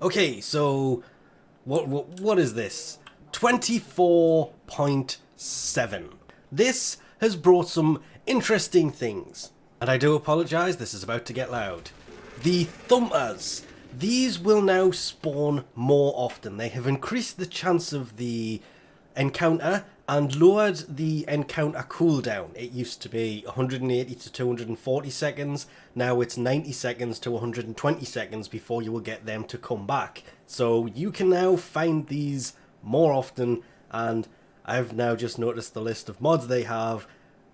Okay, so what is this? 24.7. This has brought some interesting things. And I do apologise, this is about to get loud. The thumpers. These will now spawn more often. They have increased the chance of the encounter and lowered the encounter cooldown. It used to be 180 to 240 seconds. Now it's 90 seconds to 120 seconds before you will get them to come back. So you can now find these more often, and I've now just noticed the list of mods they have.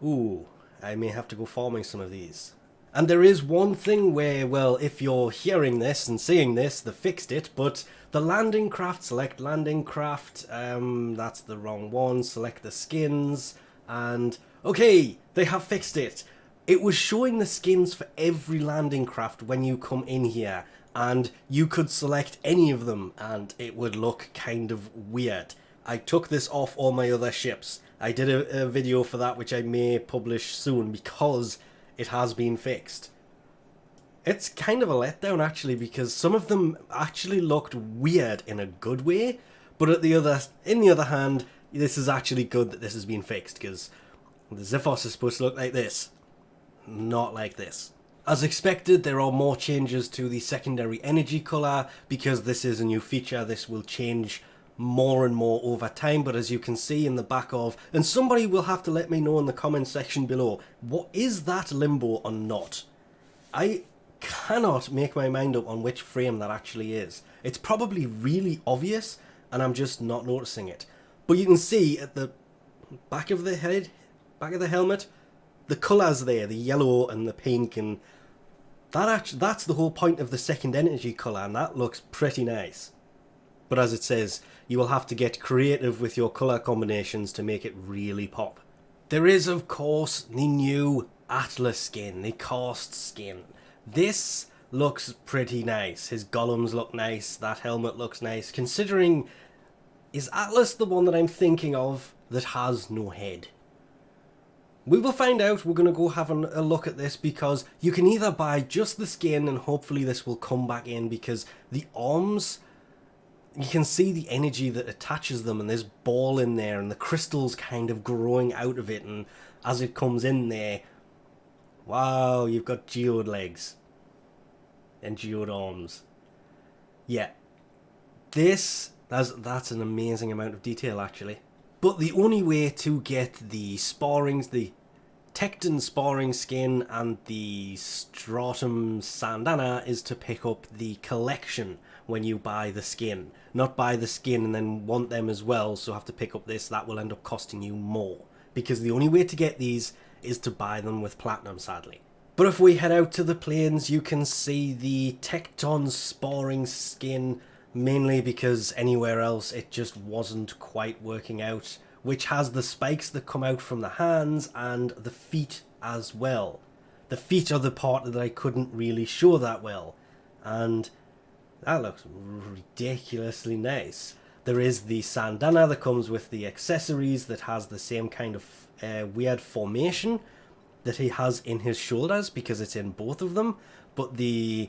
Ooh, I may have to go farming some of these. And there is one thing where, well, if you're hearing this and seeing this, they fixed it, but the landing craft, select landing craft, that's the wrong one, select the skins, and okay, they have fixed it. It was showing the skins for every landing craft when you come in here, and you could select any of them, and it would look kind of weird. I took this off all my other ships. I did a video for that, which I may publish soon, because it has been fixed. It's kind of a letdown actually, because some of them actually looked weird in a good way, but in the other hand, this is actually good that this has been fixed, because the Xiphos is supposed to look like this, not like this. As expected, there are more changes to the secondary energy colour, because this is a new feature. This will change more and more over time, but as you can see in the back of, and somebody will have to let me know in the comment section below, what is that limbo or not? I cannot make my mind up on which frame that actually is. It's probably really obvious and I'm just not noticing it. But you can see at the back of the head, back of the helmet, the colours there, the yellow and the pink, and that's the whole point of the second energy colour, and that looks pretty nice. But as it says, you will have to get creative with your colour combinations to make it really pop. There is, of course, the new Atlas skin, the Karst skin. This looks pretty nice. His golems look nice, that helmet looks nice, considering, is Atlas the one that I'm thinking of that has no head? We will find out. We're going to go have a look at this, because you can either buy just the skin and hopefully this will come back in, because the arms, you can see the energy that attaches them, and there's ball in there and the crystals kind of growing out of it, and as it comes in there, wow, you've got geode legs and geode arms. Yeah, that's an amazing amount of detail actually. But the only way to get the Sparrings, the Tecton Sparring skin and the Stratum Syandana, is to pick up the collection when you buy the skin. Not buy the skin and then want them as well, so have to pick up this. That will end up costing you more, because the only way to get these is to buy them with platinum, sadly. But if we head out to the plains, you can see the Tecton Sparring skin, mainly because anywhere else it just wasn't quite working out, which has the spikes that come out from the hands and the feet as well. The feet are the part that I couldn't really show that well, and that looks ridiculously nice. There is the Syandana that comes with the accessories that has the same kind of weird formation that he has in his shoulders, because it's in both of them, but the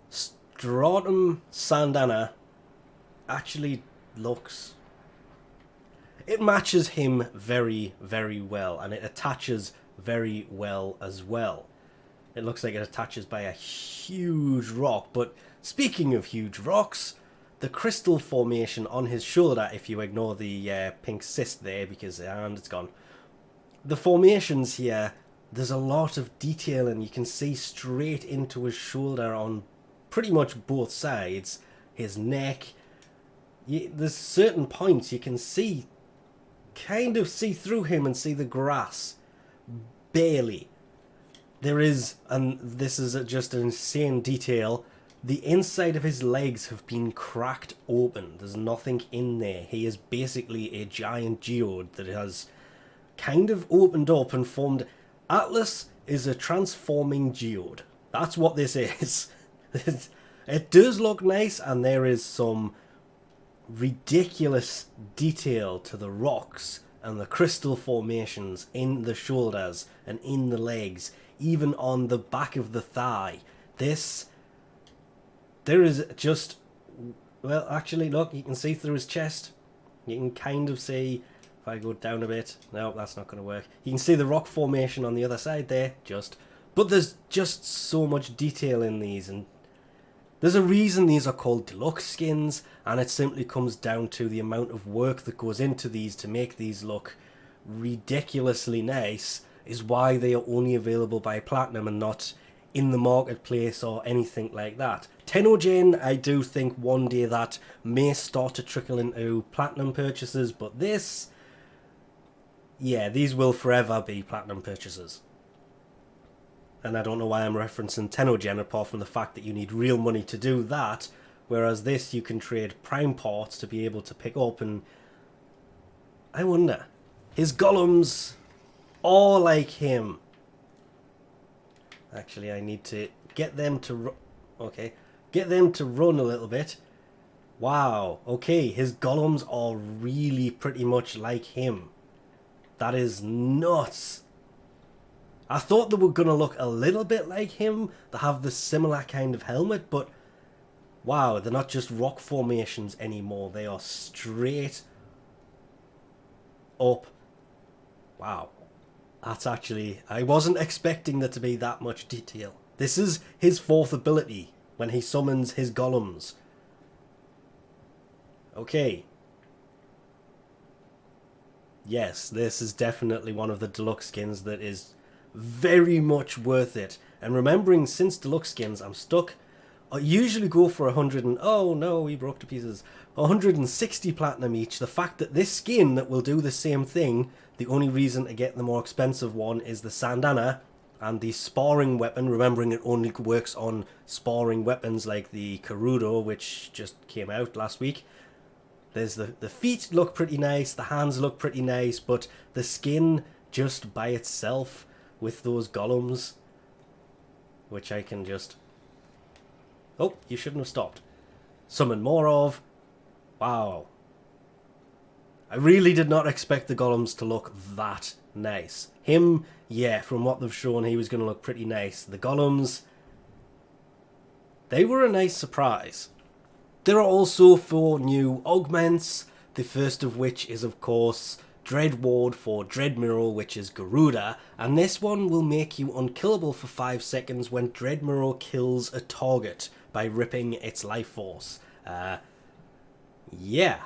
Stratum Syandana actually looks... it matches him very, very well, and it attaches very well as well. It looks like it attaches by a huge rock, but speaking of huge rocks, the crystal formation on his shoulder, if you ignore the pink cyst there, because and it's gone, the formations here, there's a lot of detail, and you can see straight into his shoulder on pretty much both sides, his neck. There's certain points you can see, kind of see through him and see the grass, barely. There is, and this is just an insane detail, the inside of his legs have been cracked open. There's nothing in there. He is basically a giant geode that has kind of opened up and formed. Atlas is a transforming geode. That's what this is. It does look nice, and there is some ridiculous detail to the rocks and the crystal formations in the shoulders and in the legs, even on the back of the thigh. There is just Well, actually, look, you can see through his chest. You can kind of see, if I go down a bit, no, that's not going to work. You can see the rock formation on the other side there, but there's just so much detail in these, and there's a reason these are called deluxe skins, and it simply comes down to the amount of work that goes into these to make these look ridiculously nice, is why they are only available by Platinum and not in the marketplace or anything like that. Tenogen, I do think one day that may start to trickle into Platinum purchases, but this, yeah, these will forever be Platinum purchases. And I don't know why I'm referencing Tenogen apart from the fact that you need real money to do that, whereas this you can trade prime parts to be able to pick up. And I wonder, his golems are like him. Actually, I need to get them to get them to run a little bit. Wow, okay, his golems are really pretty much like him. That is nuts. I thought they were going to look a little bit like him, they have the similar kind of helmet, but wow, they're not just rock formations anymore, they are straight up. Wow, that's actually, I wasn't expecting there to be that much detail. This is his fourth ability, when he summons his golems. Okay. Yes, this is definitely one of the deluxe skins that is very much worth it. And remembering, since deluxe skins, I'm stuck. I usually go for 100 and... oh no, he broke to pieces. 160 platinum each. The fact that this skin that will do the same thing, the only reason to get the more expensive one is the Syandana and the sparring weapon. Remembering it only works on sparring weapons like the Garuda, which just came out last week. There's the feet look pretty nice, the hands look pretty nice, but the skin just by itself with those golems, which I can just... oh, you shouldn't have stopped. Summon more of. Wow. I really did not expect the golems to look that nice. Him, yeah, from what they've shown, he was going to look pretty nice. The golems, they were a nice surprise. There are also 4 new augments, the first of which is of course Dread Ward for Dread Mirror, which is Garuda, and this one will make you unkillable for 5 seconds when Dread Mirror kills a target by ripping its life force. Yeah.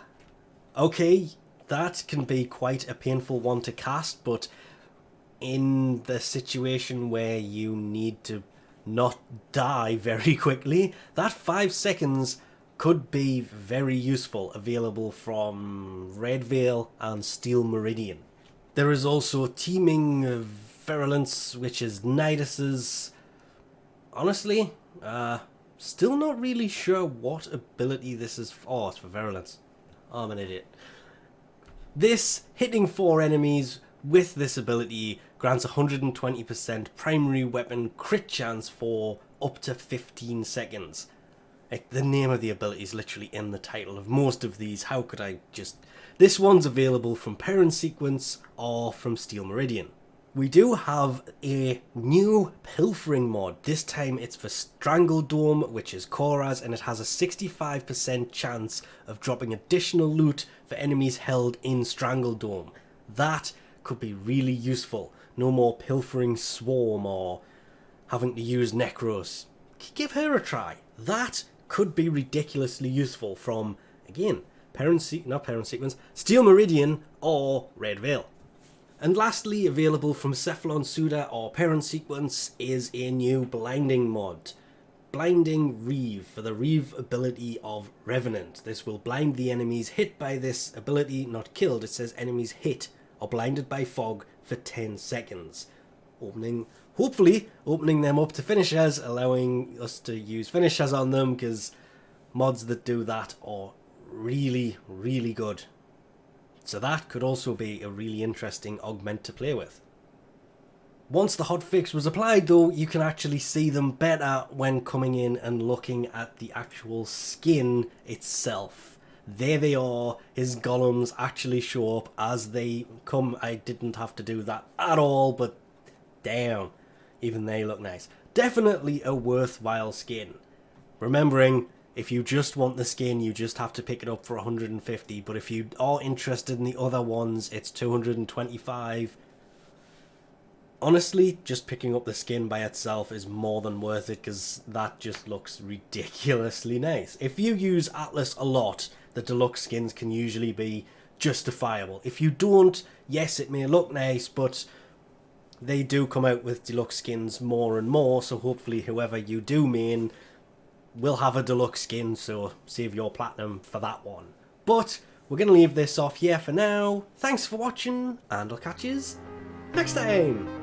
Okay, that can be quite a painful one to cast, but in the situation where you need to not die very quickly, that 5 seconds could be very useful, available from Red Veil and Steel Meridian. There is also Teeming Virulence, which is Nidus's. Honestly, still not really sure what ability this is for. Oh, it's for Virulence. Oh, I'm an idiot. This, hitting 4 enemies with this ability, grants 120% primary weapon crit chance for up to 15 seconds. The name of the ability is literally in the title of most of these. How could I just... this one's available from Parent Sequence or from Steel Meridian. We do have a new pilfering mod. This time it's for Strangle Dome, which is Kora's, and it has a 65% chance of dropping additional loot for enemies held in Strangle Dome. That could be really useful. No more pilfering Swarm or having to use Necros. Give her a try. That could be ridiculously useful from, again, not Parent Sequence, Steel Meridian or Red Veil. And lastly, available from Cephalon Suda or Parent Sequence is a new blinding mod. Blinding Reeve for the Reeve ability of Revenant. This will blind the enemies hit by this ability, not killed. It says enemies hit or blinded by fog for 10 seconds. Hopefully opening them up to finishers, allowing us to use finishers on them, because mods that do that are really, really good. So that could also be a really interesting augment to play with. Once the hotfix was applied though, you can actually see them better when coming in and looking at the actual skin itself. There they are, his golems actually show up as they come. I didn't have to do that at all, but damn, even they look nice. Definitely a worthwhile skin. Remembering, If you just want the skin, you just have to pick it up for 150, but if you are interested in the other ones, it's 225. Honestly, just picking up the skin by itself is more than worth it, because that just looks ridiculously nice. If you use Atlas a lot, the deluxe skins can usually be justifiable. If you don't, yes, it may look nice, but they do come out with deluxe skins more and more, so hopefully whoever you do main will have a deluxe skin, so save your platinum for that one. But we're going to leave this off here for now. Thanks for watching, and I'll catch you next time.